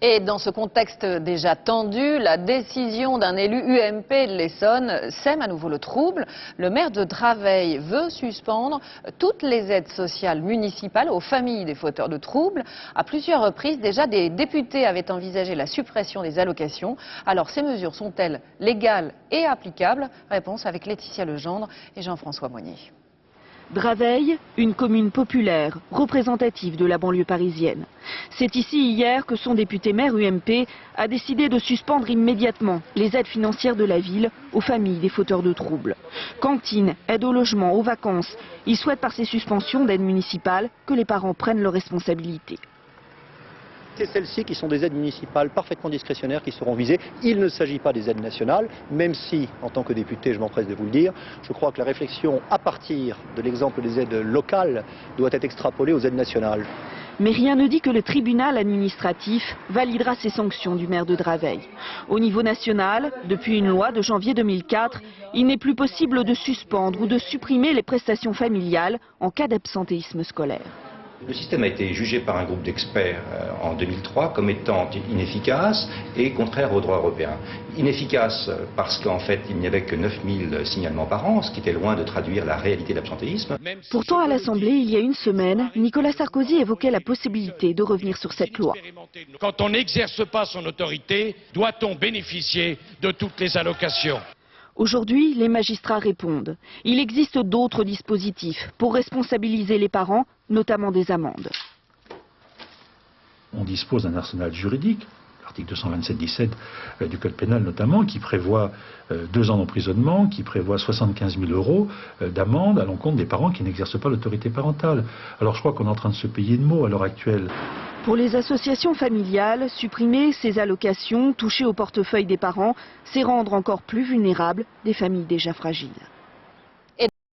Et dans ce contexte déjà tendu, la décision d'un élu UMP de l'Essonne sème à nouveau le trouble. Le maire de Draveil veut suspendre toutes les aides sociales municipales aux familles des fauteurs de troubles. À plusieurs reprises, déjà, des députés avaient envisagé la suppression des allocations. Alors, ces mesures sont-elles légales et applicables? Réponse avec Laetitia Legendre et Jean-François Monnier. Draveil, une commune populaire, représentative de la banlieue parisienne. C'est ici hier que son député maire UMP a décidé de suspendre immédiatement les aides financières de la ville aux familles des fauteurs de troubles. Cantines, aide au logement, aux vacances. Il souhaite par ces suspensions d'aides municipales que les parents prennent leurs responsabilités. C'est celles-ci qui sont des aides municipales parfaitement discrétionnaires qui seront visées. Il ne s'agit pas des aides nationales, même si, en tant que député, je m'empresse de vous le dire, je crois que la réflexion à partir de l'exemple des aides locales doit être extrapolée aux aides nationales. Mais rien ne dit que le tribunal administratif validera ces sanctions du maire de Draveil. Au niveau national, depuis une loi de janvier 2004, il n'est plus possible de suspendre ou de supprimer les prestations familiales en cas d'absentéisme scolaire. Le système a été jugé par un groupe d'experts en 2003 comme étant inefficace et contraire au droit européen. Inefficace parce qu'en fait il n'y avait que 9000 signalements par an, ce qui était loin de traduire la réalité de l'absentéisme. Pourtant à l'Assemblée, il y a une semaine, Nicolas Sarkozy évoquait la possibilité de revenir sur cette loi. Quand on n'exerce pas son autorité, doit-on bénéficier de toutes les allocations ? Aujourd'hui, les magistrats répondent. Il existe d'autres dispositifs pour responsabiliser les parents, notamment des amendes. On dispose d'un arsenal juridique, l'article 227-17 du Code pénal notamment, qui prévoit 2 ans d'emprisonnement, qui prévoit 75 000 € d'amende à l'encontre des parents qui n'exercent pas l'autorité parentale. Alors je crois qu'on est en train de se payer de mots à l'heure actuelle. Pour les associations familiales, supprimer ces allocations touchées au portefeuille des parents, c'est rendre encore plus vulnérables des familles déjà fragiles.